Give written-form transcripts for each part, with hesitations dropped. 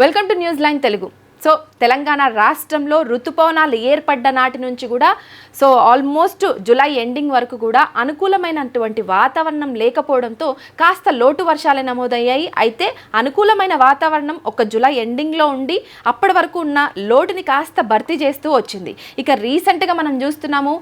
Welcome to news line Telugu. So Telangana రాష్ట్రంలో ఋతుపవనాలు ఏర్పడ్డ నాటి నుంచి కూడా ఆల్మోస్ట్ జూలై ఎండింగ్ వరకు కూడా అనుకూలమైనటువంటి వాతావరణం లేకపోవడంతో కాస్త లోటు వర్షాలు నమోదయ్యాయి. అయితే అనుకూలమైన వాతావరణం ఒక జూలై ఎండింగ్లో ఉండి అప్పటి వరకు ఉన్న లోటుని కాస్త భర్తీ చేస్తూ వచ్చింది. ఇక రీసెంట్గా మనం చూస్తున్నాము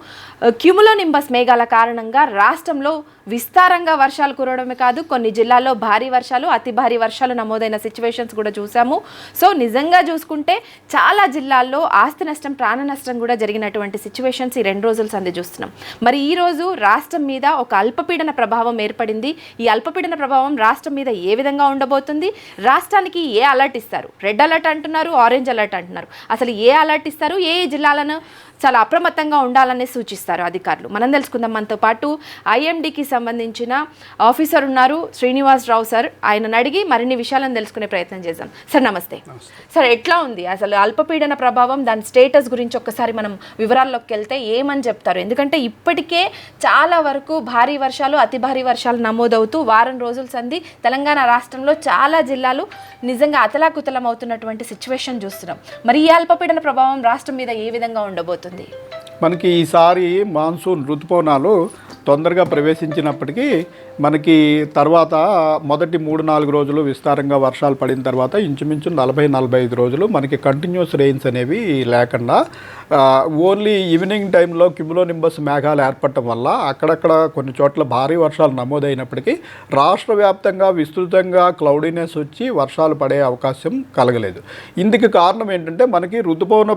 క్యూములోనింబస్ మేఘాల కారణంగా రాష్ట్రంలో విస్తారంగా వర్షాలు కురవడమే కాదు, కొన్ని జిల్లాల్లో భారీ వర్షాలు, అతి భారీ వర్షాలు నమోదైన సిచ్యువేషన్స్ కూడా చూసాము. సో నిజంగా చూసుకుంటే చాలా జిల్లాల్లో ఆస్తి నష్టం, ప్రాణ నష్టం కూడా జరిగినటువంటి సిచ్యువేషన్స్ ఈ 2 రోజుల సంది చూస్తున్నాం. మరి ఈ రోజు రాష్ట్రం మీద ఒక అల్పపీడన ప్రభావం ఏర్పడింది. ఈ అల్పపీడన ప్రభావం రాష్ట్రం మీద ఏ విధంగా ఉండబోతుంది, రాష్ట్రానికి ఏ అలర్ట్ ఇస్తారు? రెడ్ అలర్ట్ అంటున్నారు, ఆరెంజ్ అలర్ట్ అంటున్నారు. అసలు ఏ అలర్ట్ ఇస్తారు, ఏ జిల్లాలను చాలా అప్రమత్తంగా ఉండాలని సూచిస్తారు అధికారులు? మనం తెలుసుకుందాం. మనతో పాటు ఐఎండీకి సంబంధించిన ఆఫీసర్ ఉన్నారు, శ్రీనివాసరావు సార్. ఆయనను అడిగి మరిన్ని విషయాలను తెలుసుకునే ప్రయత్నం చేద్దాం. సార్ నమస్తే. సార్ ఎట్లా ఉంది అసలు అల్పపీడన ప్రభావం, దాని స్టేటస్ గురించి ఒక్కసారి మనం వివరాల్లోకి వెళ్తే ఏమని చెప్తారు? ఎందుకంటే ఇప్పటికే చాలా వరకు భారీ వర్షాలు, అతి భారీ వర్షాలు నమోదవుతూ వారం రోజుల సంది తెలంగాణ రాష్ట్రంలో చాలా జిల్లాలు నిజంగా అతలాకుతలం అవుతున్నటువంటి సిచ్యువేషన్ చూస్తున్నాం. మరి ఈ అల్పపీడన ప్రభావం రాష్ట్రం మీద ఏ విధంగా ఉండబోతుంది? మనకి ఈసారి మాన్సూన్ ఋతుపవనాలు తొందరగా ప్రవేశించినప్పటికీ మనకి తర్వాత మొదటి 3-4 రోజులు విస్తారంగా వర్షాలు పడిన తర్వాత ఇంచుమించు 40-45 రోజులు మనకి కంటిన్యూస్ రెయిన్స్ అనేవి లేకుండా ఓన్లీ ఈవినింగ్ టైంలో క్యూములోనింబస్ మేఘాలు ఏర్పడటం వల్ల అక్కడక్కడ కొన్ని చోట్ల భారీ వర్షాలు నమోదైనప్పటికీ రాష్ట్ర వ్యాప్తంగా విస్తృతంగా క్లౌడీనెస్ వచ్చి వర్షాలు పడే అవకాశం కలగలేదు. ఇందుకు కారణం ఏంటంటే మనకి ఋతుపవన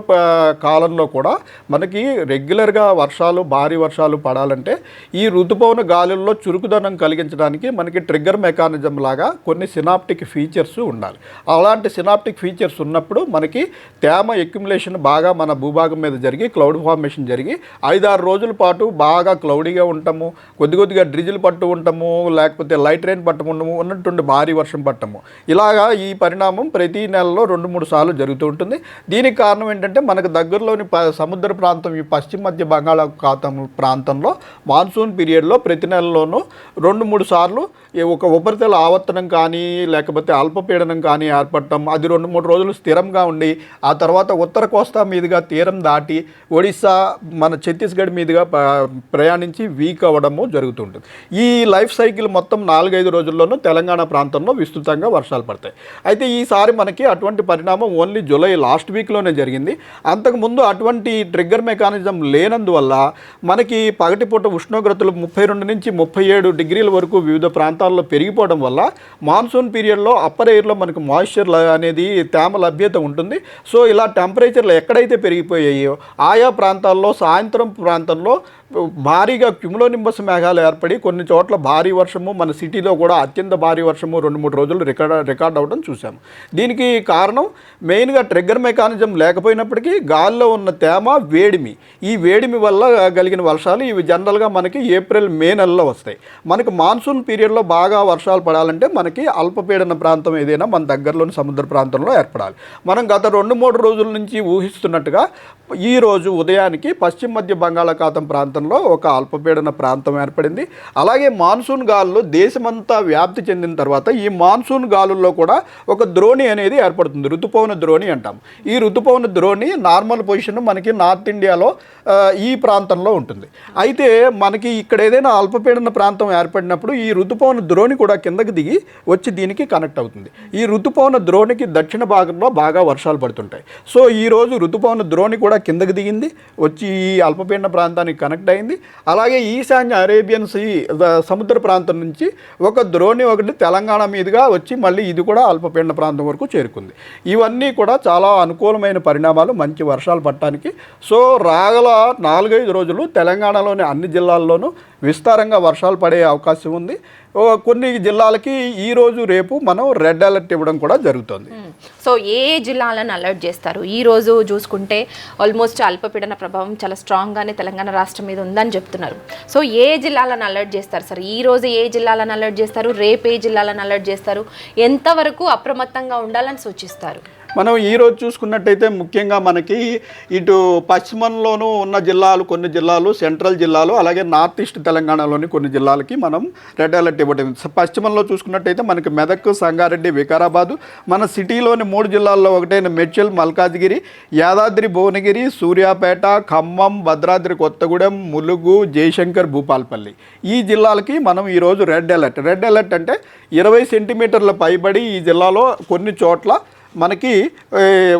కాలంలో కూడా మనకి రెగ్యులర్గా వర్షాలు, భారీ వర్షాలు పడాలంటే ఈ ఋతుపవన గాలుల్లో చురుకుదనం కలిగించడానికి మనకి ట్రిగ్గర్ మెకానిజం లాగా కొన్ని సినాప్టిక్ ఫీచర్స్ ఉండాలి. అలాంటి సినాప్టిక్ ఫీచర్స్ ఉన్నప్పుడు మనకి తేమ ఎక్యుములేషన్ బాగా మన భూభాగం మీద జరిగి క్లౌడ్ ఫార్మేషన్ జరిగి 5-6 రోజుల పాటు బాగా క్లౌడీగా ఉంటాము, కొద్దిగా డ్రిజిల్ పట్టు ఉంటాము, లేకపోతే లైట్ రెయిన్ పట్టు ఉండము, ఉన్నట్టుండి భారీ వర్షం పట్టము. ఇలాగా ఈ పరిణామం ప్రతి నెలలో 2-3 సార్లు జరుగుతూ ఉంటుంది. దీనికి కారణం ఏంటంటే మనకు దగ్గరలోని సముద్ర ప్రాంతం, ఈ పశ్చిమ మధ్య బంగాళాఖాతం ప్రాంతంలో మాన్సూన్ పీరియడ్లో ప్రతి నెలలోనూ 2-3 సార్లు ఒక ఉపరితల ఆవర్తనం కానీ లేకపోతే అల్పపీడనం కానీ ఏర్పడటం, అది 2-3 రోజులు స్థిరంగా ఉండి ఆ తర్వాత ఉత్తర కోస్తా మీదుగా తీరం దాటి ఒడిస్సా, మన ఛత్తీస్గఢ్ మీదుగా ప్రయాణించి వీక్ అవ్వడము జరుగుతుంటుంది. ఈ లైఫ్ సైకిల్ మొత్తం 4-5 రోజుల్లోనూ తెలంగాణ ప్రాంతంలో విస్తృతంగా వర్షాలు పడతాయి. అయితే ఈసారి మనకి అటువంటి పరిణామం ఓన్లీ జూలై లాస్ట్ వీక్లోనే జరిగింది. అంతకుముందు అటువంటి ట్రిగ్గర్ మెకానిజం లేనందువల్ల మనకి పగటిపూట ఉష్ణోగ్రతలు 32-37 డిగ్రీల వరకు వివిధ ప్రాంతాల్లో పెరిగిపోవడం వల్ల మాన్సూన్ పీరియడ్లో అప్పర్ ఎయిర్లో మనకు మాయిశ్చర్ అనేది తేమ లభ్యత ఉంటుంది. సో ఇలా టెంపరేచర్లు ఎక్కడైతే పెరిగిపోయాయో ఆయా ప్రాంతాల్లో సాయంత్రం ప్రాంతంలో భారీగా క్యూములోనింబస్ మేఘాలు ఏర్పడి కొన్ని చోట్ల భారీ వర్షము, మన సిటీలో కూడా అత్యంత భారీ వర్షము 2-3 రోజులు రికార్డ్ అవ్వడం చూసాము. దీనికి కారణం మెయిన్గా ట్రిగ్గర్ మెకానిజం లేకపోయినప్పటికీ గాలిలో ఉన్న తేమ, వేడిమి, ఈ వేడిమి వల్ల కలిగిన వర్షాలు ఇవి జనరల్గా మనకి ఏప్రిల్-మే నెలలో వస్తాయి. మనకి మాన్సూన్ పీరియడ్లో బాగా వర్షాలు పడాలంటే మనకి అల్పపీడన ప్రాంతం ఏదైనా మన దగ్గరలోని సముద్ర ప్రాంతంలో ఏర్పడాలి. మనం గత 2-3 రోజుల నుంచి ఊహిస్తున్నట్టుగా ఈరోజు ఉదయానికి పశ్చిమ మధ్య బంగాళాఖాతం ప్రాంతంలో ఒక అల్పపీడన ప్రాంతం ఏర్పడింది. అలాగే మాన్సూన్ గాలులు దేశమంతా వ్యాప్తి చెందిన తర్వాత ఈ మాన్సూన్ గాలుల్లో కూడా ఒక ద్రోణి అనేది ఏర్పడుతుంది, ఋతుపవన ద్రోణి అంటాం. ఈ ఋతుపవన ద్రోణి నార్మల్ పొజిషన్ మనకి నార్త్ ఇండియాలో ఈ ప్రాంతంలో ఉంటుంది. అయితే మనకి ఇక్కడ ఏదైనా అల్పపీడన ప్రాంతం ఏర్పడినప్పుడు ఈ ఋతుపవన ద్రోణి కూడా కిందకి దిగి వచ్చి దీనికి కనెక్ట్ అవుతుంది. ఈ ఋతుపవన ద్రోణికి దక్షిణ భాగంలో బాగా వర్షాలు పడుతుంటాయి. సో ఈరోజు ఋతుపవన ద్రోణి కూడా కిందకి దిగింది, వచ్చి ఈ అల్పపీడన ప్రాంతానికి కనెక్ట్ అయింది. అలాగే ఈశాన్య అరేబియన్ సీ సముద్ర ప్రాంతం నుంచి ఒక ద్రోణి ఒకటి తెలంగాణ మీదుగా వచ్చి మళ్ళీ ఇది కూడా అల్పపీడన ప్రాంతం వరకు చేరుకుంది. ఇవన్నీ కూడా చాలా అనుకూలమైన పరిణామాలు మంచి వర్షాలు పడటానికి. సో రాగల 4-5 రోజులు తెలంగాణలోని అన్ని జిల్లాల్లోనూ విస్తారంగా వర్షాలు పడే అవకాశం ఉంది. కొన్ని జిల్లాలకి ఈరోజు రేపు మనం రెడ్ అలర్ట్ ఇవ్వడం కూడా జరుగుతుంది. సో ఏ జిల్లాలను అలర్ట్ చేస్తారు? ఈ రోజు చూసుకుంటే ఆల్మోస్ట్ అల్పపీడన ప్రభావం చాలా స్ట్రాంగ్గానే తెలంగాణ రాష్ట్రం మీద ఉందని చెప్తున్నారు. సో ఏ జిల్లాలను అలర్ట్ చేస్తారు సార్? ఈ రోజు ఏ జిల్లాలను అలర్ట్ చేస్తారు, రేపు ఏ జిల్లాలను అలర్ట్ చేస్తారు, ఎంతవరకు అప్రమత్తంగా ఉండాలని సూచిస్తారు? మనం ఈరోజు చూసుకున్నట్టయితే ముఖ్యంగా మనకి ఇటు పశ్చిమంలోనూ ఉన్న జిల్లాలు, కొన్ని జిల్లాలు, సెంట్రల్ జిల్లాలు, అలాగే నార్త్ ఈస్ట్ తెలంగాణలోని కొన్ని జిల్లాలకి మనం రెడ్ అలర్ట్ ఇవ్వడం. పశ్చిమంలో చూసుకున్నట్టయితే మనకి మెదక్, సంగారెడ్డి, వికారాబాదు, మన సిటీలోని 3 జిల్లాల్లో ఒకటైన మేడ్చల్, మల్కాజ్గిరి, యాదాద్రి భువనగిరి, సూర్యాపేట, ఖమ్మం, భద్రాద్రి కొత్తగూడెం, ములుగు, జయశంకర్, భూపాల్పల్లి ఈ జిల్లాలకి మనం ఈరోజు రెడ్ అలర్ట్. రెడ్ అలర్ట్ అంటే 20 సెంటీమీటర్ల పైబడి ఈ జిల్లాలో కొన్ని చోట్ల మనకి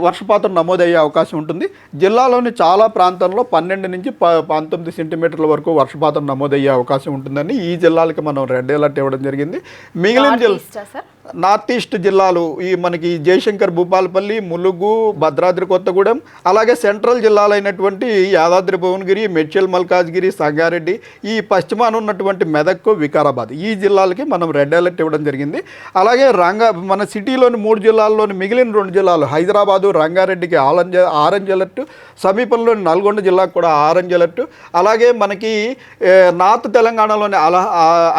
వర్షపాతం నమోదయ్యే అవకాశం ఉంటుంది. జిల్లాలోని చాలా ప్రాంతాల్లో 12 నుంచి 19 సెంటీమీటర్ల వరకు వర్షపాతం నమోదయ్యే అవకాశం ఉంటుందని ఈ జిల్లాలకి మనం రెడ్ అలర్ట్ ఇవ్వడం జరిగింది. మిగిలిన నార్త్ ఈస్ట్ జిల్లాలు ఈ మనకి జయశంకర్, భూపాలపల్లి, ములుగు, భద్రాద్రి కొత్తగూడెం, అలాగే సెంట్రల్ జిల్లాలైనటువంటి యాదాద్రి భువనగిరి, మేడ్చల్, మల్కాజ్గిరి, సంగారెడ్డి, ఈ పశ్చిమాన ఉన్నటువంటి మెదక్, వికారాబాద్ ఈ జిల్లాలకి మనం రెడ్ అలర్ట్ ఇవ్వడం జరిగింది. అలాగే మన సిటీలోని 3 జిల్లాల్లోని మిగిలిన 2 జిల్లాలు హైదరాబాదు, రంగారెడ్డికి ఆరెంజ్ అలర్ట్, సమీపంలోని నల్గొండ జిల్లాకు కూడా ఆరెంజ్ అలర్ట్, అలాగే మనకి నార్త్ తెలంగాణలోని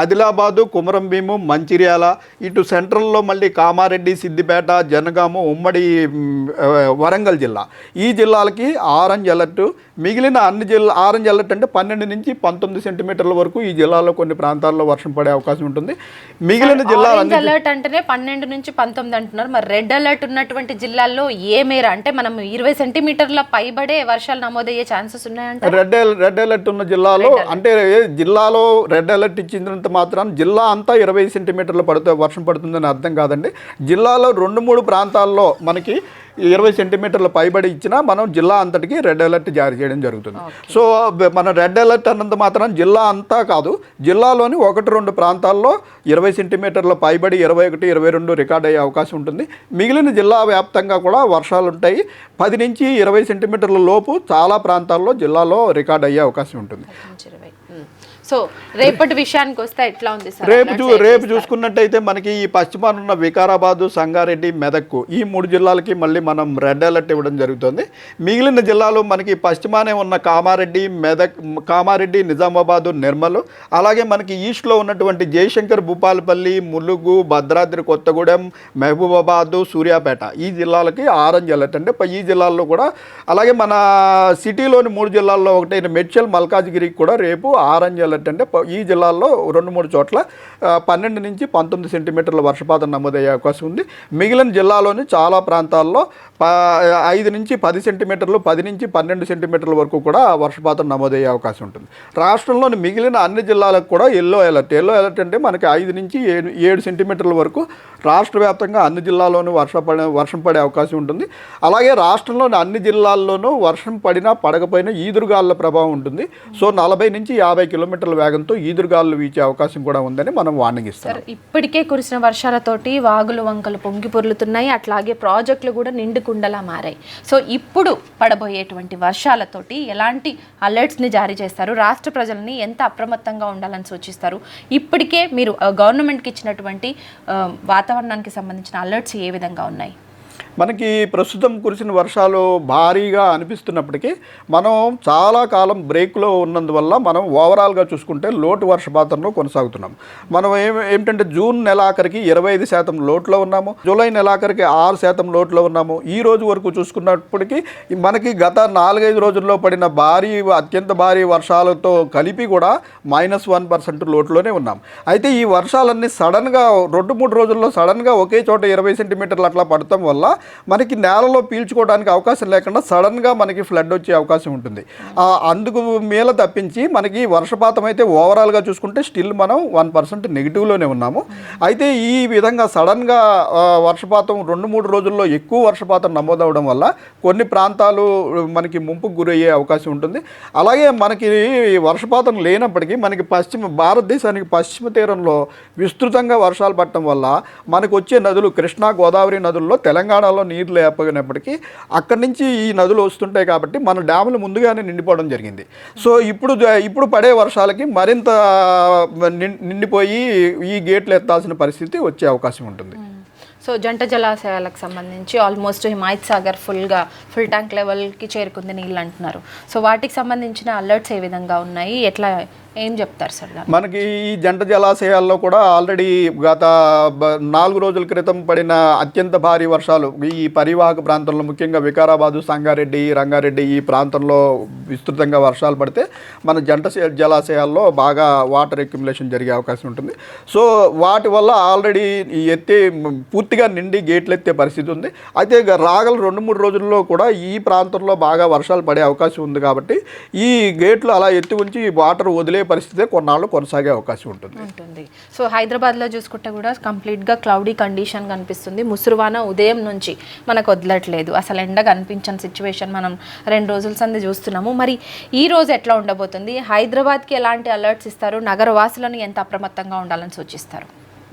ఆదిలాబాదు, కుమరంభీము, మంచిర్యాల, ఇటు సెంట్రల్లో మళ్ళీ కామారెడ్డి, సిద్దిపేట, జనగాము, ఉమ్మడి వరంగల్ జిల్లా ఈ జిల్లాలకి ఆరెంజ్ అలర్ట్. మిగిలిన అన్ని ఆరెంజ్ అలర్ట్ అంటే 12 నుంచి 19 సెంటీమీటర్ల వరకు ఈ జిల్లాలో కొన్ని ప్రాంతాల్లో వర్షం పడే అవకాశం ఉంటుంది. మిగిలిన జిల్లాలు అలర్ట్ అంటేనే 12 నుంచి 19 అంటున్నారు. మరి రెడ్ అలర్ట్ ఉన్నటువంటి జిల్లాల్లో ఏ మేర అంటే మనం 20 సెంటీమీటర్ల పైబడే వర్షాలు నమోదయ్యే ఛాన్సెస్ ఉన్నాయంటే రెడ్ అలర్ట్ ఉన్న జిల్లాలో అంటే జిల్లాలో రెడ్ అలర్ట్ ఇచ్చినంత మాత్రం జిల్లా అంతా 20 సెంటీమీటర్లు వర్షం పడుతుందని అర్థం కాదండి. జిల్లాలో 2-3 ప్రాంతాల్లో మనకి 20 సెంటీమీటర్ల పైబడి ఇచ్చినా మనం జిల్లా అంతటికి రెడ్ అలర్ట్ జారీ చేయడం జరుగుతుంది. సో మన రెడ్ అలర్ట్ అన్నంత మాత్రం జిల్లా అంతా కాదు, జిల్లాలోని 1-2 ప్రాంతాల్లో 20 సెంటీమీటర్ల పైబడి 21, 22 రికార్డ్ అయ్యే అవకాశం ఉంటుంది. మిగిలిన జిల్లా వ్యాప్తంగా కూడా వర్షాలు ఉంటాయి. 10 నుంచి 20 సెంటీమీటర్ల లోపు చాలా ప్రాంతాల్లో జిల్లాలో రికార్డ్ అయ్యే అవకాశం ఉంటుంది. సో రేపటి విషయానికి వస్తే ఎట్లా ఉంది సార్? రేపు చూసుకున్నట్టయితే మనకి ఈ పశ్చిమాన ఉన్న వికారాబాదు, సంగారెడ్డి, మెదక్ ఈ 3 జిల్లాలకి మళ్ళీ మనం రెడ్ అలర్ట్ ఇవ్వడం జరుగుతుంది. మిగిలిన జిల్లాలు మనకి పశ్చిమానే ఉన్న కామారెడ్డి, నిజామాబాదు, నిర్మల్, అలాగే మనకి ఈస్ట్లో ఉన్నటువంటి జయశంకర్, భూపాలపల్లి, ములుగు, భద్రాద్రి కొత్తగూడెం, మహబూబాబాదు, సూర్యాపేట ఈ జిల్లాలకి ఆరెంజ్ అలర్ట్. అంటే ఈ జిల్లాల్లో కూడా, అలాగే మన సిటీలోని 3 జిల్లాల్లో ఒకటైన మేడ్చల్, మల్కాజ్గిరికి కూడా రేపు ఆరెంజ్ అలర్ట్. అంటే ఈ జిల్లాల్లో 2-3 చోట్ల 12 నుంచి 19 సెంటీమీటర్ల వర్షపాతం నమోదయ్యే అవకాశం ఉంది. మిగిలిన జిల్లాలోని చాలా ప్రాంతాల్లో 5 నుంచి 10 సెంటీమీటర్లు, 10 నుంచి 12 సెంటీమీటర్ల వరకు కూడా వర్షపాతం నమోదయ్యే అవకాశం ఉంటుంది. రాష్ట్రంలోని మిగిలిన అన్ని జిల్లాలకు కూడా ఎల్లో అలర్ట్. ఎల్లో అలర్ట్ అంటే మనకి 5 నుంచి 7 సెంటీమీటర్ల వరకు రాష్ట్ర వ్యాప్తంగా అన్ని జిల్లాల్లోనూ వర్షం పడే అవకాశం ఉంటుంది. అలాగే రాష్ట్రంలోని అన్ని జిల్లాల్లోనూ వర్షం పడినా పడకపోయినా ఈదురుగాలుల ప్రభావం ఉంటుంది. సో 40 నుంచి 50 కిలోమీటర్ల వేగంతో ఈదురుగాలు వీచే అవకాశం కూడా ఉందని మనం వార్నింగ్ ఇస్తాం. ఇప్పటికే కురిసిన వర్షాలతోటి వాగులు, వంకలు పొంగి పొర్లుతున్నాయి. అట్లాగే ప్రాజెక్టులు కూడా నిండుకుండలా మారాయి. సో ఇప్పుడు పడబోయేటువంటి వర్షాలతోటి ఎలాంటి అలర్ట్స్ని జారీ చేస్తారు? రాష్ట్ర ప్రజల్ని ఎంత అప్రమత్తంగా ఉండాలని సూచిస్తారు? ఇప్పటికే మీరు గవర్నమెంట్కి ఇచ్చినటువంటి వాతావరణానికి సంబంధించిన అలర్ట్స్ ఏ విధంగా ఉన్నాయి? మనకి ప్రస్తుతం కురిసిన వర్షాలు భారీగా అనిపిస్తున్నప్పటికీ మనం చాలా కాలం బ్రేక్లో ఉన్నందువల్ల మనం ఓవరాల్గా చూసుకుంటే లోటు వర్షపాతంలో కొనసాగుతున్నాం. మనం ఏమిటంటే జూన్ నెలాఖరికి 25% లోట్లో ఉన్నాము, జూలై నెలాఖరికి 6% లోట్లో ఉన్నాము. ఈ రోజు వరకు చూసుకున్నప్పటికీ మనకి గత 4-5 రోజుల్లో పడిన అత్యంత భారీ వర్షాలతో కలిపి కూడా -1% లోట్లోనే ఉన్నాం. అయితే ఈ వర్షాలన్నీ సడన్గా 2-3 రోజుల్లో సడన్గా ఒకే చోట 20 సెంటీమీటర్లు అట్లా పడటం వల్ల మనకి నేలలో పీల్చుకోవడానికి అవకాశం లేకుండా సడన్గా మనకి ఫ్లడ్ వచ్చే అవకాశం ఉంటుంది. అందుకు మేల తప్పించి మనకి వర్షపాతం అయితే ఓవరాల్గా చూసుకుంటే స్టిల్ మనం 1% నెగిటివ్లోనే ఉన్నాము. అయితే ఈ విధంగా సడన్గా వర్షపాతం 2-3 రోజుల్లో ఎక్కువ వర్షపాతం నమోదవడం వల్ల కొన్ని ప్రాంతాలు మనకి ముంపుకు గురయ్యే అవకాశం ఉంటుంది. అలాగే మనకి వర్షపాతం లేనప్పటికీ మనకి భారతదేశానికి పశ్చిమ తీరంలో విస్తృతంగా వర్షాలు పడటం వల్ల మనకు వచ్చే నదులు కృష్ణా, గోదావరి నదుల్లో తెలంగాణలో నీరు లేకపోయినప్పటికీ అక్కడి నుంచి ఈ నదులు వస్తుంటాయి కాబట్టి మన డ్యాములు ముందుగానే నిండిపోవడం జరిగింది. సో ఇప్పుడు పడే వర్షాలకి మరింత నిండిపోయి ఈ గేట్లు ఎత్తాల్సిన పరిస్థితి వచ్చే అవకాశం ఉంటుంది. సో జంట జలాశయాలకు సంబంధించి almost Himayat Sagar full tank లెవెల్కి చేరుకుంది నీళ్ళు అంటున్నారు. సో వాటికి సంబంధించిన అలర్ట్స్ ఏ విధంగా ఉన్నాయి? ఏం చెప్తారు సార్ దాన్ని? మనకి ఈ జంట జలాశయాల్లో కూడా ఆల్రెడీ గత 4 రోజుల క్రితం పడిన అత్యంత భారీ వర్షాలు ఈ పరివాహక ప్రాంతంలో, ముఖ్యంగా వికారాబాదు, సంగారెడ్డి, రంగారెడ్డి ఈ ప్రాంతంలో విస్తృతంగా వర్షాలు పడితే మన జంట జలాశయాల్లో బాగా వాటర్ అక్యుములేషన్ జరిగే అవకాశం ఉంటుంది. సో వాటి వల్ల ఆల్రెడీ పూర్తిగా నిండి గేట్లు ఎత్తే పరిస్థితి ఉంది. అయితే రాగల 2-3 రోజుల్లో కూడా ఈ ప్రాంతంలో బాగా వర్షాలు పడే అవకాశం ఉంది కాబట్టి ఈ గేట్లు అలా ఎత్తి ఉంచి వాటర్ వదిలే పరిస్థితి కొన్నాళ్ళు కొనసాగే అవకాశం ఉంటుంది. సో హైదరాబాద్లో చూసుకుంటే కూడా కంప్లీట్గా క్లౌడీ కండిషన్ కనిపిస్తుంది. ముసురువాన ఉదయం నుంచి మనకు వదలట్లేదు, అసలు ఎండ కనిపించని సిచ్యువేషన్ మనం 2 రోజుల సంది చూస్తున్నాము. మరి ఈ రోజు ఎట్లా ఉండబోతుంది? హైదరాబాద్కి ఎలాంటి అలర్ట్స్ ఇస్తారు? నగరవాసులను ఎంత అప్రమత్తంగా ఉండాలని సూచిస్తారు?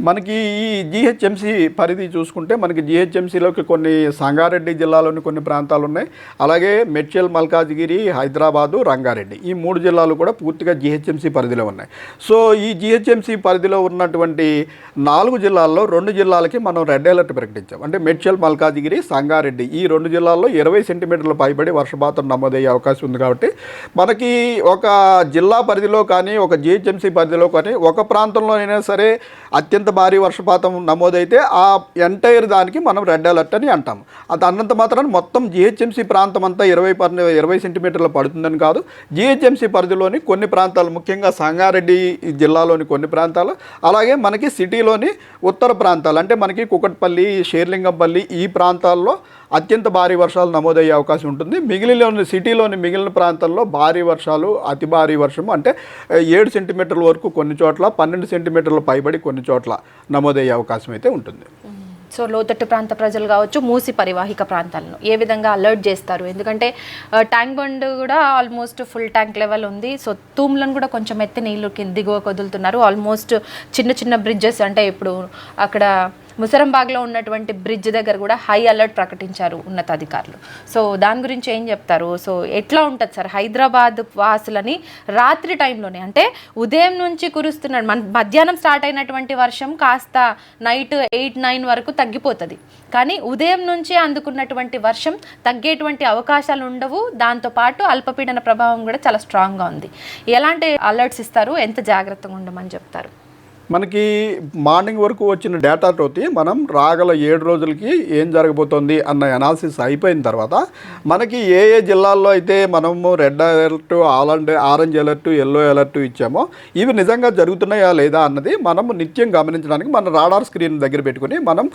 మనకి ఈ జిహెచ్ఎంసీ పరిధి చూసుకుంటే మనకి జిహెచ్ఎంసీలోకి కొన్ని సంగారెడ్డి జిల్లాలోని కొన్ని ప్రాంతాలు ఉన్నాయి. అలాగే మేడ్చల్, మల్కాజ్గిరి, హైదరాబాదు, రంగారెడ్డి ఈ 3 జిల్లాలు కూడా పూర్తిగా జిహెచ్ఎంసీ పరిధిలో ఉన్నాయి. సో ఈ జిహెచ్ఎంసీ పరిధిలో ఉన్నటువంటి 4 జిల్లాల్లో 2 జిల్లాలకి మనం రెడ్ అలర్ట్ ప్రకటించాం. అంటే మేడ్చల్, మల్కాజ్గిరి, సంగారెడ్డి ఈ 2 జిల్లాల్లో 20 సెంటీమీటర్ల పైబడి వర్షపాతం నమోదయ్యే అవకాశం ఉంది. కాబట్టి మనకి ఒక జిల్లా పరిధిలో కానీ ఒక జిహెచ్ఎంసీ పరిధిలో కానీ ఒక ప్రాంతంలో అయినా సరే అత్యంత భారీ వర్షపాతం నమోదైతే ఆ ఎంటైర్ దానికి మనం రెడ్ అలర్ట్ అని అంటాము. అది అన్నంత మాత్రాన్ని మొత్తం జిహెచ్ఎంసీ ప్రాంతం అంతా 20 సెంటీమీటర్లు పడుతుందని కాదు. జిహెచ్ఎంసీ పరిధిలోని కొన్ని ప్రాంతాలు, ముఖ్యంగా సంగారెడ్డి జిల్లాలోని కొన్ని ప్రాంతాలు, అలాగే మనకి సిటీలోని ఉత్తర ప్రాంతాలు అంటే మనకి కుకట్పల్లి, షేర్లింగంపల్లి ఈ ప్రాంతాల్లో అత్యంత భారీ వర్షాలు నమోదయ్యే అవకాశం ఉంటుంది. సిటీలోని మిగిలిన ప్రాంతాల్లో భారీ వర్షాలు, అతి భారీ వర్షం అంటే 7 సెంటీమీటర్ల వరకు కొన్ని చోట్ల, 12 సెంటీమీటర్ల పైబడి కొన్ని చోట్ల నమోదయ్యే అవకాశం అయితే ఉంటుంది. సో లోతట్టు ప్రాంత ప్రజలు కావచ్చు, మూసి పరివాహిక ప్రాంతాలను ఏ విధంగా అలర్ట్ చేస్తారు? ఎందుకంటే ట్యాంక్ బండ్ కూడా ఆల్మోస్ట్ ఫుల్ ట్యాంక్ లెవెల్ ఉంది. సో తూమ్లను కూడా కొంచెం ఎత్తి నీళ్లు దిగువ వదులుతున్నారు. ఆల్మోస్ట్ చిన్న చిన్న బ్రిడ్జెస్ అంటే ఇప్పుడు అక్కడ ముసరంబాగ్లో ఉన్నటువంటి బ్రిడ్జ్ దగ్గర కూడా హై అలర్ట్ ప్రకటించారు ఉన్నతాధికారులు. సో దాని గురించి ఏం చెప్తారు? సో ఎట్లా ఉంటుంది సార్ హైదరాబాద్ వాసులని రాత్రి టైంలోనే, అంటే ఉదయం నుంచి కురుస్తున్నాడు, మధ్యాహ్నం స్టార్ట్ అయినటువంటి వర్షం కాస్త నైట్ 8-9 వరకు తగ్గిపోతుంది, కానీ ఉదయం నుంచి అందుకున్నటువంటి వర్షం తగ్గేటువంటి అవకాశాలు ఉండవు. దాంతోపాటు అల్పపీడన ప్రభావం కూడా చాలా స్ట్రాంగ్గా ఉంది. ఎలాంటి అలర్ట్స్ ఇస్తారు? ఎంత జాగ్రత్తగా ఉండమని చెప్తారు? మనకి మార్నింగ్ వరకు వచ్చిన డేటాతోటి మనం రాగల 7 రోజులకి ఏం జరగబోతోంది అన్న అనాలిసిస్ అయిపోయిన తర్వాత మనకి ఏ ఏ జిల్లాల్లో అయితే మనము red alert, orange alert, yellow alert ఇచ్చామో ఇవి నిజంగా జరుగుతున్నాయా లేదా అన్నది మనం నిత్యం గమనించడానికి మన రాడార్ స్క్రీన్ దగ్గర పెట్టుకుని మనం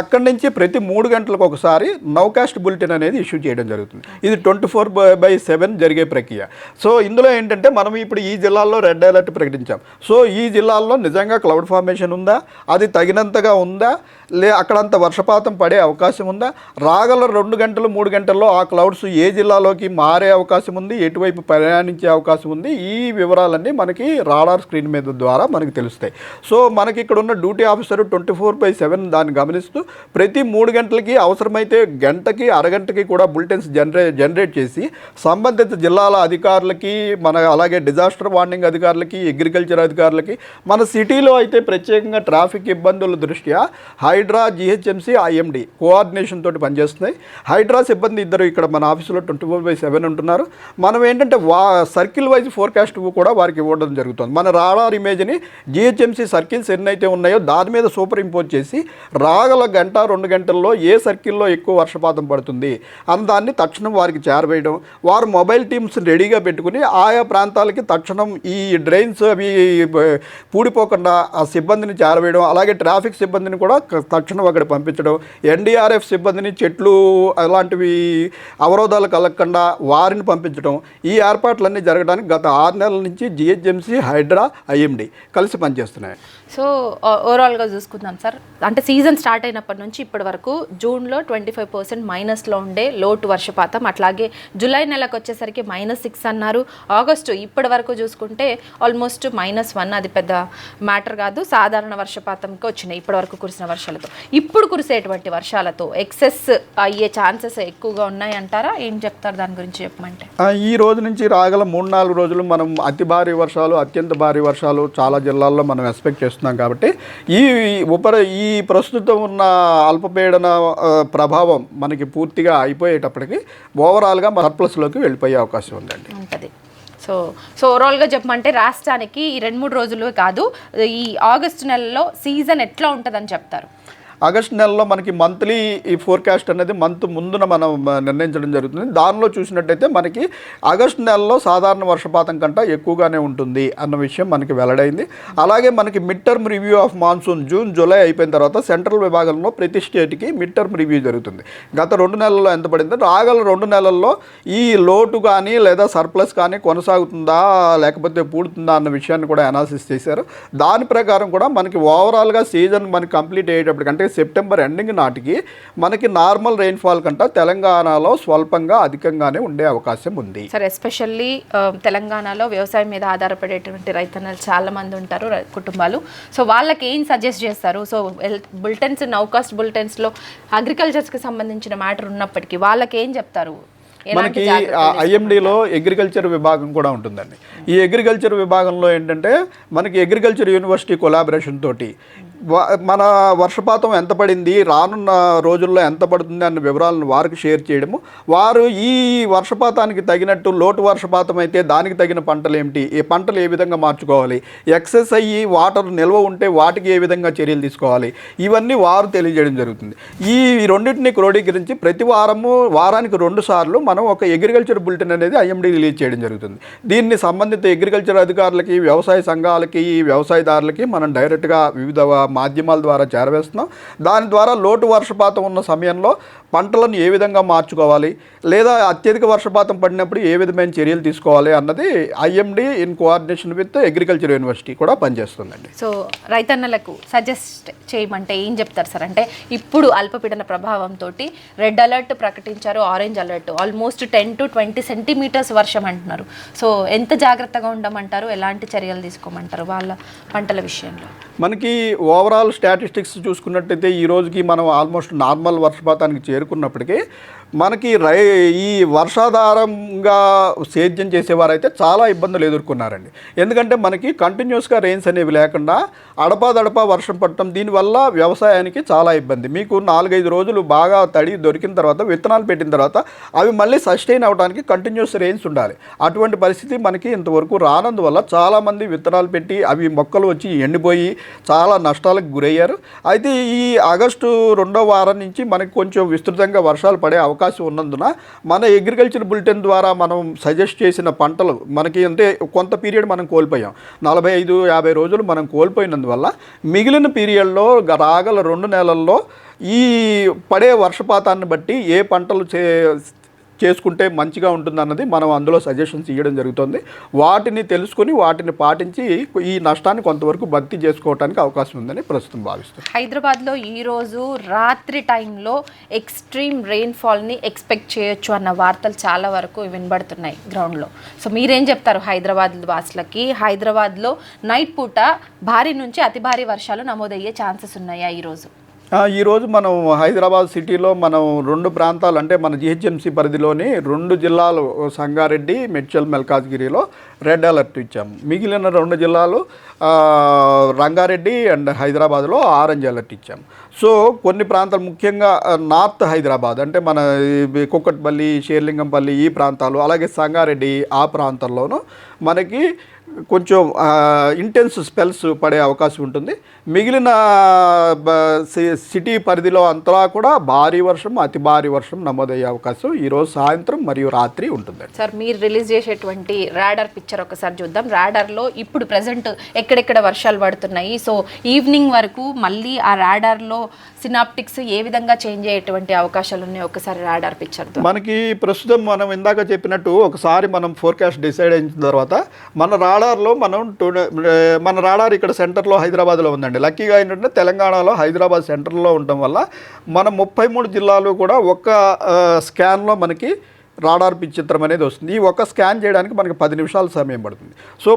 అక్కడి నుంచి ప్రతి 3 గంటలకు ఒకసారి నౌకాస్ట్ బులెటిన్ అనేది ఇష్యూ చేయడం జరుగుతుంది. ఇది 24/7 జరిగే ప్రక్రియ. సో ఇందులో ఏంటంటే మనం ఇప్పుడు ఈ జిల్లాల్లో రెడ్ అలర్ట్ ప్రకటించాం. సో ఈ జిల్లాల్లో నిజంగా క్లౌడ్ ఫార్మేషన్ ఉందా, అది తగినంతగా ఉందా, అక్కడంత వర్షపాతం పడే అవకాశం ఉందా, రాగల 2 గంటలు 3 గంటల్లో ఆ క్లౌడ్స్ ఏ జిల్లాలోకి మారే అవకాశం ఉంది, ఎటువైపు ప్రయాణించే అవకాశం ఉంది, ఈ వివరాలన్నీ మనకి రాడార్ స్క్రీన్ మీద ద్వారా మనకి తెలుస్తాయి. సో మనకి ఇక్కడ ఉన్న డ్యూటీ ఆఫీసర్ 24/7 దాన్ని గమనిస్తూ ప్రతి 3 గంటలకి అవసరమైతే గంటకి, అరగంటకి కూడా బులెటిన్స్ జనరేట్ చేసి సంబంధిత జిల్లాల అధికారులకి, మన అలాగే డిజాస్టర్ వార్నింగ్ అధికారులకి, అగ్రికల్చర్ అధికారులకి, మన సిటీలో అయితే ప్రత్యేకంగా ట్రాఫిక్ ఇబ్బందుల దృష్ట్యా హైడ్రా, జిహెచ్ఎంసీ, ఐఎండి కోఆర్డినేషన్ తోటి పనిచేస్తున్నాయి. హైడ్రా సిబ్బంది ఇద్దరు ఇక్కడ మన ఆఫీసులో 24/7 ఉంటున్నారు. మనం ఏంటంటే సర్కిల్ వైజ్ ఫోర్కాస్ట్ కూడా వారికి ఇవ్వడం జరుగుతుంది. మన రాడార్ ఇమేజ్ని జిహెచ్ఎంసీ సర్కిల్స్ ఎన్నైతే ఉన్నాయో దాని మీద సూపర్ ఇంపోజ్ చేసి రాగల 1-2 గంటల్లో ఏ సర్కిల్లో ఎక్కువ వర్షపాతం పడుతుంది అన్న దాన్ని తక్షణం వారికి చేరవేయడం, వారు మొబైల్ టీమ్స్ రెడీగా పెట్టుకుని ఆయా ప్రాంతాలకి తక్షణం ఈ డ్రైన్స్ అవి పూడిపోకుండా ఆ సిబ్బందిని చేరవేయడం, అలాగే ట్రాఫిక్ సిబ్బందిని కూడా తక్షణం అక్కడ పంపించడం, ఎన్డీఆర్ఎఫ్ సిబ్బందిని చెట్లు అలాంటివి అవరోధాలు కలగకుండా వారిని పంపించడం, ఈ ఏర్పాట్లన్నీ జరగడానికి గత 6 నెలల నుంచి జిహెచ్ఎంసీ, హైడ్రా, ఐఎండి కలిసి పనిచేస్తున్నాయి. సో ఓవరాల్గా చూసుకుందాం సార్, అంటే సీజన్ స్టార్ట్ అయినప్పటి నుంచి ఇప్పటి వరకు జూన్లో 25% మైనస్లో ఉండే లోటు వర్షపాతం, అట్లాగే జూలై నెలకు వచ్చేసరికి -6 అన్నారు. ఆగస్టు ఇప్పటి వరకు చూసుకుంటే ఆల్మోస్ట్ -1, అది పెద్ద మ్యాటర్ కాదు, సాధారణ వర్షపాతంకి వచ్చినాయి ఇప్పటి వరకు కురిసిన వర్షాలతో. ఇప్పుడు కురిసేటువంటి వర్షాలతో ఎక్సెస్ అయ్యే ఛాన్సెస్ ఎక్కువగా ఉన్నాయి అంటారా? ఏం చెప్తారు దాని గురించి చెప్పమంటే? ఈ రోజు నుంచి రాగల 3-4 రోజులు మనం అతి భారీ వర్షాలు, అత్యంత భారీ వర్షాలు చాలా జిల్లాల్లో మనం ఎక్స్పెక్ట్ చేస్తున్నాం. కాబట్టి ఈ ప్రస్తుతం ఉన్న అల్పపీడన ప్రభావం మనకి పూర్తిగా అయిపోయేటప్పటికి ఓవరాల్గా సర్ప్లస్లోకి వెళ్ళిపోయే అవకాశం ఉందండి. సో ఓవరాల్గా చెప్పమంటే రాష్ట్రానికి ఈ 2-3 రోజులు కాదు, ఈ ఆగస్టు నెలలో సీజన్ ఎట్లా ఉంటుందని చెప్తారు? ఆగస్ట్ నెలలో మనకి మంత్లీ ఈ ఫోర్కాస్ట్ అనేది మంత్ ముందున మనం నిర్ణయించడం జరుగుతుంది. దానిలో చూసినట్టయితే మనకి ఆగస్ట్ నెలలో సాధారణ వర్షపాతం కంటే ఎక్కువగానే ఉంటుంది అన్న విషయం మనకి వెల్లడైంది. అలాగే మనకి mid term review of monsoon June July అయిపోయిన తర్వాత సెంట్రల్ విభాగంలో ప్రతి స్టేట్కి మిడ్ టర్మ్ రివ్యూ జరుగుతుంది. గత 2 నెలల్లో ఎంత పడింది, రాగల 2 నెలల్లో ఈ లోటు కానీ లేదా సర్ప్లస్ కానీ కొనసాగుతుందా లేకపోతే పూడుతుందా అన్న విషయాన్ని కూడా అనాలిసిస్ చేశారు. దాని ప్రకారం కూడా మనకి ఓవరాల్గా సీజన్ మనకి కంప్లీట్ అయ్యేటప్పటికంటే సెప్టెంబర్ ఎండింగ్ నాటికి మనకి నార్మల్ రెయిన్ఫాల్ కంటే తెలంగాణలో స్వల్పంగా అధికంగానే ఉండే అవకాశం ఉంది. సరే, ఎస్పెషల్లీ తెలంగాణలో వ్యవసాయం మీద ఆధారపడేటువంటి రైతన్నలు చాలా మంది ఉంటారు, కుటుంబాలు. సో వాళ్ళకి ఏం సజెస్ట్ చేస్తారు? సో బులెటిన్స్, నౌకాస్ట్ బులెటిన్స్లో అగ్రికల్చర్స్కి సంబంధించిన మ్యాటర్ ఉన్నప్పటికీ వాళ్ళకి ఏం చెప్తారు? మనకి ఐఎండిలో అగ్రికల్చర్ విభాగం కూడా ఉంటుందండి. ఈ అగ్రికల్చర్ విభాగంలో ఏంటంటే మనకి అగ్రికల్చర్ యూనివర్సిటీ కొలాబరేషన్ తోటి మన వర్షపాతం ఎంత పడింది, రానున్న రోజుల్లో ఎంత పడుతుంది అన్న వివరాలను వారికి షేర్ చేయడము, వారు ఈ వర్షపాతానికి తగినట్టు లోటు వర్షపాతం అయితే దానికి తగిన పంటలు ఏమిటి, ఈ పంటలు ఏ విధంగా మార్చుకోవాలి, ఎక్సెస్ అయ్యి వాటర్ నిల్వ ఉంటే వాటికి ఏ విధంగా చర్యలు తీసుకోవాలి, ఇవన్నీ వారు తెలియజేయడం జరుగుతుంది. ఈ రెండింటిని క్రోడీకరించి ప్రతి వారానికి 2 సార్లు మనం ఒక అగ్రికల్చర్ బులెటిన్ అనేది ఐఎండి రిలీజ్ చేయడం జరుగుతుంది. దీన్ని సంబంధిత అగ్రికల్చర్ అధికారులకి, వ్యవసాయ సంఘాలకి, వ్యవసాయదారులకి మనం డైరెక్ట్గా వివిధ మాధ్యమాల ద్వారా చేరవేస్తున్నాం. దాని ద్వారా లోటు వర్షపాతం ఉన్న సమయంలో పంటలను ఏ విధంగా మార్చుకోవాలి, లేదా అత్యధిక వర్షపాతం పడినప్పుడు ఏ విధమైన చర్యలు తీసుకోవాలి అన్నది IMD in coordination with agriculture university కూడా పనిచేస్తుందండి. సో రైతన్నలకు సజెస్ట్ చేయమంటే ఏం చెప్తారు సార్? అంటే ఇప్పుడు అల్పపీడన ప్రభావంతో రెడ్ అలర్ట్ ప్రకటించారు, orange alert, almost 10 to 20 centimetres వర్షం అంటున్నారు. సో ఎంత జాగ్రత్తగా ఉండమంటారు, ఎలాంటి చర్యలు తీసుకోమంటారు వాళ్ళ పంటల విషయంలో? మనకి ఓవరాల్ స్టాటిస్టిక్స్ చూసుకున్నట్టయితే ఈ రోజుకి మనం ఆల్మోస్ట్ నార్మల్ వర్షపాతానికి చేరుకున్నప్పటికీ మనకి ఈ వర్షాధారంగా సేద్యం చేసేవారైతే చాలా ఇబ్బందులు ఎదుర్కొన్నారండి. ఎందుకంటే మనకి కంటిన్యూస్గా రెయిన్స్ అనేవి లేకుండా అడపాదడపా వర్షం పడటం, దీనివల్ల వ్యవసాయానికి చాలా ఇబ్బంది. మీకు 4-5 రోజులు బాగా తడి దొరికిన తర్వాత, విత్తనాలు పెట్టిన తర్వాత అవి మళ్ళీ సస్టైన్ అవ్వడానికి కంటిన్యూస్ రెయిన్స్ ఉండాలి. అటువంటి పరిస్థితి మనకి ఇంతవరకు రానందువల్ల చాలామంది విత్తనాలు పెట్టి అవి మొక్కలు వచ్చి ఎండిపోయి చాలా నష్టాలకు గురయ్యారు. అయితే ఈ ఆగస్టు 2వ వారం నుంచి మనకి కొంచెం విస్తృతంగా వర్షాలు పడే అవకాశం ఉన్నందున మన అగ్రికల్చర్ బులెటిన్ ద్వారా మనం సజెస్ట్ చేసిన పంటలు మనకి అంటే కొంత పీరియడ్ మనం కోల్పోయాం, 45-50 రోజులు మనం కోల్పోయినందువల్ల మిగిలిన పీరియడ్లో రాగల 2 నెలల్లో ఈ పడే వర్షపాతాన్ని బట్టి ఏ పంటలు చేసుకుంటే మంచిగా ఉంటుందన్నది మనం అందులో సజెషన్స్ ఇవ్వడం జరుగుతుంది. వాటిని తెలుసుకొని వాటిని పాటించి ఈ నష్టాన్ని కొంతవరకు భర్తీ చేసుకోవడానికి అవకాశం ఉందని ప్రస్తుతం భావిస్తాం. హైదరాబాద్లో ఈరోజు రాత్రి టైంలో ఎక్స్ట్రీమ్ రెయిన్ఫాల్ని ఎక్స్పెక్ట్ చేయొచ్చు అన్న వార్తలు చాలా వరకు వినబడుతున్నాయి గ్రౌండ్లో. సో మీరేం చెప్తారు హైదరాబాద్ వాసులకి? హైదరాబాద్లో నైట్ పూట భారీ నుంచి అతి భారీ వర్షాలు నమోదయ్యే ఛాన్సెస్ ఉన్నాయా ఈరోజు? ఈరోజు మనం హైదరాబాద్ సిటీలో మనం 2 ప్రాంతాలు అంటే మన జిహెచ్ఎంసీ పరిధిలోని 2 జిల్లాలు సంగారెడ్డి, మేడ్చల్, మల్కాజ్గిరిలో రెడ్ అలర్ట్ ఇచ్చాము. మిగిలిన 2 జిల్లాలు రంగారెడ్డి అండ్ హైదరాబాద్లో ఆరెంజ్ అలర్ట్ ఇచ్చాము. సో కొన్ని ప్రాంతాలు ముఖ్యంగా నార్త్ హైదరాబాద్ అంటే మన కుక్కట్పల్లి, షేర్లింగంపల్లి ఈ ప్రాంతాలు, అలాగే సంగారెడ్డి ఆ ప్రాంతాల్లోనూ మనకి కొంచెం ఇంటెన్స్ స్పెల్స్ పడే అవకాశం ఉంటుంది. మిగిలిన సిటీ పరిధిలో అంతా కూడా భారీ వర్షం, అతి భారీ వర్షం నమోదయ్యే అవకాశం ఈరోజు సాయంత్రం మరియు రాత్రి ఉంటుందండి. సార్ మీరు రిలీజ్ చేసేటువంటి రాడార్ పిక్చర్ ఒకసారి చూద్దాం. రాడార్లో ఇప్పుడు ప్రజెంట్ ఎక్కడెక్కడ వర్షాలు పడుతున్నాయి, సో ఈవినింగ్ వరకు మళ్ళీ ఆ రాడార్లో సినాప్టిక్స్ ఏ విధంగా చేంజ్ అయ్యేటువంటి అవకాశాలు ఉన్నాయి ఒకసారి రాడార్ పిక్చర్. మనకి ప్రస్తుతం మనం ఇందాక చెప్పినట్టు ఒకసారి మనం ఫోర్కాస్ట్ డిసైడ్ అయిన తర్వాత మన రాడార్లో మన రాడార్ ఇక్కడ సెంటర్లో హైదరాబాద్లో ఉందండి. లక్కీగా ఏంటంటే తెలంగాణలో హైదరాబాద్ సెంటర్లో ఉండటం వల్ల మన 33 జిల్లాలు కూడా ఒక్క స్కాన్లో మనకి రాడార్ చిత్రం అనేది వస్తుంది. ఈ ఒక్క స్కాన్ చేయడానికి మనకి 10 నిమిషాల సమయం పడుతుంది. సో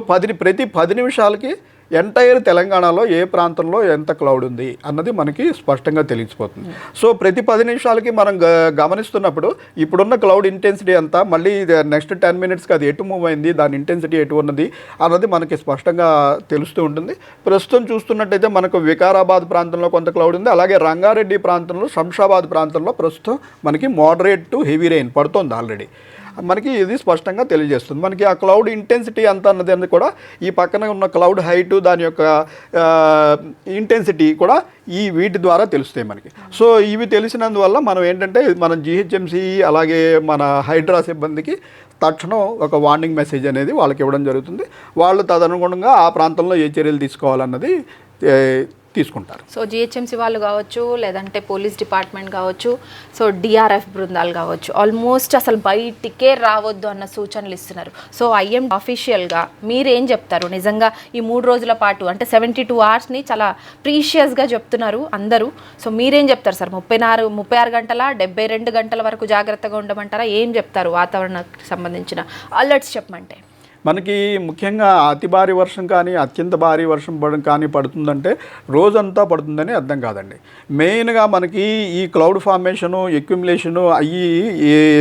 ప్రతి 10 నిమిషాలకి ఎంటైర్ తెలంగాణలో ఏ ప్రాంతంలో ఎంత క్లౌడ్ ఉంది అన్నది మనకి స్పష్టంగా తెలిసిపోతుంది. సో ప్రతి 10 నిమిషాలకి మనం గమనిస్తున్నప్పుడు ఇప్పుడున్న క్లౌడ్ ఇంటెన్సిటీ అంతా మళ్ళీ నెక్స్ట్ 10 మినిట్స్కి అది ఎటు మూవ్ అయింది, దాని ఇంటెన్సిటీ ఎటు ఉన్నది అన్నది మనకి స్పష్టంగా తెలుస్తూ ఉంటుంది. ప్రస్తుతం చూస్తున్నట్టయితే మనకు వికారాబాద్ ప్రాంతంలో కొంత క్లౌడ్ ఉంది, అలాగే రంగారెడ్డి ప్రాంతంలో, శంషాబాద్ ప్రాంతంలో ప్రస్తుతం మనకి మోడరేట్ టు హెవీ రెయిన్ పడుతోంది ఆల్రెడీ. మనకి ఇది స్పష్టంగా తెలియజేస్తుంది. మనకి ఆ క్లౌడ్ ఇంటెన్సిటీ ఎంత అన్నది కూడా ఈ పక్కన ఉన్న క్లౌడ్ హైటు దాని యొక్క ఇంటెన్సిటీ కూడా వీటి ద్వారా తెలుస్తాయి మనకి. సో ఇవి తెలిసినందువల్ల మనం ఏంటంటే మనం జిహెచ్ఎంసి అలాగే మన హైడ్రా సిబ్బందికి తక్షణం ఒక వార్నింగ్ మెసేజ్ అనేది వాళ్ళకి ఇవ్వడం జరుగుతుంది. వాళ్ళు తదనుగుణంగా ఆ ప్రాంతంలో ఏ చర్యలు తీసుకోవాలన్నది తీసుకుంటారు. సో జిహెచ్ఎంసీ వాళ్ళు కావచ్చు, లేదంటే పోలీస్ డిపార్ట్మెంట్ కావచ్చు, సో డిఆర్ఎఫ్ బృందాలు కావచ్చు, ఆల్మోస్ట్ అసలు బయటికే రావద్దు అన్న సూచనలు ఇస్తున్నారు. సో ఐఎం అఫీషియల్గా మీరేం చెప్తారు? నిజంగా ఈ 3 రోజుల పాటు అంటే 72 అవర్స్ని చాలా ప్రీషియస్గా చెప్తున్నారు అందరూ. సో మీరేం చెప్తారు సార్? 36 గంటల 72 గంటల వరకు జాగ్రత్తగా ఉండమంటారా? ఏం చెప్తారు వాతావరణానికి సంబంధించిన అలర్ట్స్ చెప్పమంటే? మనకి ముఖ్యంగా అతి భారీ వర్షం కానీ అత్యంత భారీ వర్షం కానీ పడుతుందంటే రోజంతా పడుతుందని అర్థం కాదండి. మెయిన్గా మనకి ఈ క్లౌడ్ ఫార్మేషను ఎక్యుములేషను అయ్యి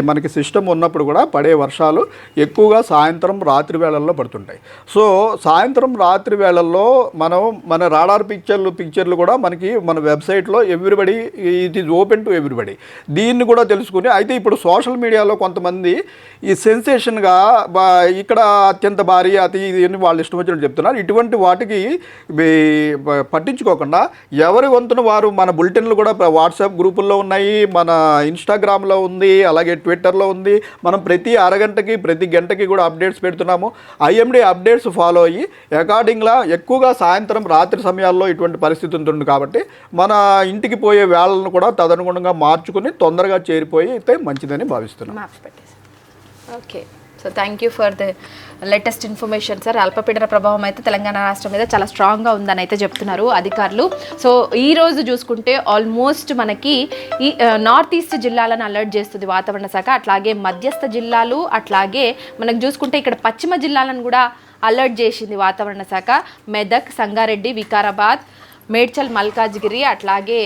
మనకి సిస్టమ్ ఉన్నప్పుడు కూడా పడే వర్షాలు ఎక్కువగా సాయంత్రం రాత్రి వేళల్లో పడుతుంటాయి. సో సాయంత్రం రాత్రి వేళల్లో మన రాడార్ పిక్చర్లు కూడా మనకి మన వెబ్సైట్లో everybody it is open to everybody. దీన్ని కూడా తెలుసుకుని అయితే ఇప్పుడు సోషల్ మీడియాలో కొంతమంది ఈ సెన్సేషన్గా ఇక్కడ అత్యంత భారీ అతి ఇది అని వాళ్ళు ఇష్టం వచ్చినట్టు చెప్తున్నారు. ఇటువంటి వాటికి పట్టించుకోకుండా ఎవరి వంతున వారు మన బులెటిన్లు కూడా వాట్సాప్ గ్రూపుల్లో ఉన్నాయి, మన ఇన్స్టాగ్రామ్లో ఉంది, అలాగే ట్విట్టర్లో ఉంది. మనం ప్రతి అరగంటకి ప్రతి గంటకి కూడా అప్డేట్స్ పెడుతున్నాము. ఐఎండీ అప్డేట్స్ ఫాలో అయ్యి అకార్డింగ్గా ఎక్కువగా సాయంత్రం రాత్రి సమయాల్లో ఇటువంటి పరిస్థితి ఉంటుంది కాబట్టి మన ఇంటికి పోయే వేళలను కూడా తదనుగుణంగా మార్చుకుని తొందరగా చేరిపోయి అయితే మంచిదని భావిస్తున్నాం. Okay, so thank you for the latest information sir. అల్పపీడన ప్రభావం అయితే తెలంగాణ రాష్ట్రం మీద చాలా స్ట్రాంగ్గా ఉందని అయితే చెప్తున్నారు అధికారులు. సో ఈ రోజు చూసుకుంటే ఆల్మోస్ట్ మనకి ఈ నార్త్ ఈస్ట్ జిల్లాలను అలర్ట్ చేస్తుంది వాతావరణ శాఖ. అట్లాగే మధ్యస్థ జిల్లాలు, అట్లాగే మనకు చూసుకుంటే ఇక్కడ పశ్చిమ జిల్లాలను కూడా అలర్ట్ చేసింది వాతావరణ శాఖ. మెదక్, సంగారెడ్డి, వికారాబాద్, మేడ్చల్, మల్కాజ్గిరి, అట్లాగే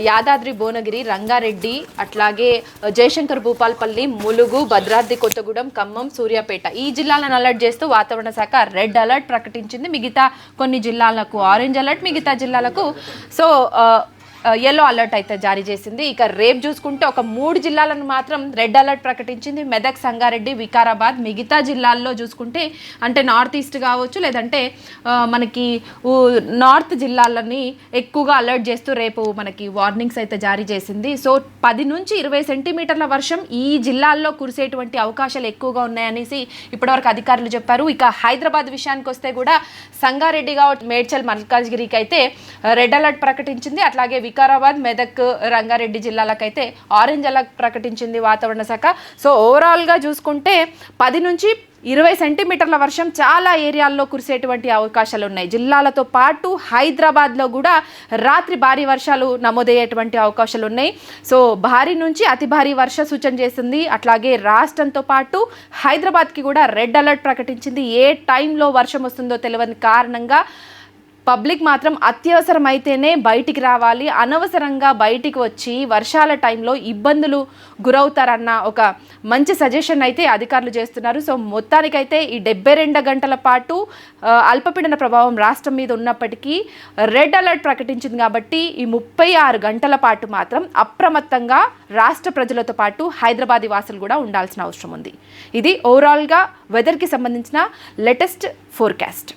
యాదాద్రి, భువనగిరి, రంగారెడ్డి, అట్లాగే జయశంకర్, భూపాల్పల్లి, ములుగు, భద్రాద్రి కొత్తగూడెం, ఖమ్మం, సూర్యాపేట ఈ జిల్లాలను అలర్ట్ చేస్తూ వాతావరణ శాఖ రెడ్ అలర్ట్ ప్రకటించింది. మిగతా కొన్ని జిల్లాలకు ఆరెంజ్ అలర్ట్, మిగతా జిల్లాలకు సో ఎల్లో అలర్ట్ అయితే జారీ చేసింది. ఇక రేపు చూసుకుంటే ఒక 3 జిల్లాలను మాత్రం రెడ్ అలర్ట్ ప్రకటించింది. మెదక్, సంగారెడ్డి, వికారాబాద్. మిగతా జిల్లాల్లో చూసుకుంటే అంటే నార్త్ ఈస్ట్ కావచ్చు, లేదంటే మనకి నార్త్ జిల్లాలని ఎక్కువగా అలర్ట్ చేస్తూ రేపు మనకి వార్నింగ్స్ అయితే జారీ చేసింది. సో 10 నుంచి 20 సెంటీమీటర్ల వర్షం ఈ జిల్లాల్లో కురిసేటువంటి అవకాశాలు ఎక్కువగా ఉన్నాయనేసి ఇప్పటివరకు అధికారులు చెప్పారు. ఇక హైదరాబాద్ విషయానికి వస్తే కూడా సంగారెడ్డి కావచ్చు, మేడ్చల్, మల్కాజ్గిరికి అయితే రెడ్ అలర్ట్ ప్రకటించింది. అట్లాగే వికారాబాద్, మెదక్, రంగారెడ్డి జిల్లాలకైతే ఆరెంజ్ అలర్ట్ ప్రకటించింది వాతావరణ శాఖ. సో ఓవరాల్గా చూసుకుంటే 10 నుంచి 20 సెంటీమీటర్ల వర్షం చాలా ఏరియాల్లో కురిసేటువంటి అవకాశాలు ఉన్నాయి. జిల్లాలతో పాటు హైదరాబాద్లో కూడా రాత్రి భారీ వర్షాలు నమోదయ్యేటువంటి అవకాశాలు ఉన్నాయి. సో భారీ నుంచి అతి భారీ వర్ష సూచన చేసింది. అట్లాగే రాష్ట్రంతో పాటు హైదరాబాద్కి కూడా రెడ్ అలర్ట్ ప్రకటించింది. ఏ టైంలో వర్షం వస్తుందో తెలియని కారణంగా పబ్లిక్ మాత్రం అత్యవసరమైతేనే బయటికి రావాలి, అనవసరంగా బయటికి వచ్చి వర్షాల టైంలో ఇబ్బందులు గురవుతారన్న ఒక మంచి సజెషన్ అయితే అధికారులు చేస్తున్నారు. సో మొత్తానికైతే ఈ 72 గంటల పాటు అల్పపీడన ప్రభావం రాష్ట్రం మీద ఉన్నప్పటికీ రెడ్ అలర్ట్ ప్రకటించింది కాబట్టి ఈ 36 గంటల పాటు మాత్రం అప్రమత్తంగా రాష్ట్ర ప్రజలతో పాటు హైదరాబాదీ వాసులు కూడా ఉండాల్సిన అవసరం ఉంది. ఇది ఓవరాల్గా వెదర్కి సంబంధించిన లేటెస్ట్ ఫోర్కాస్ట్.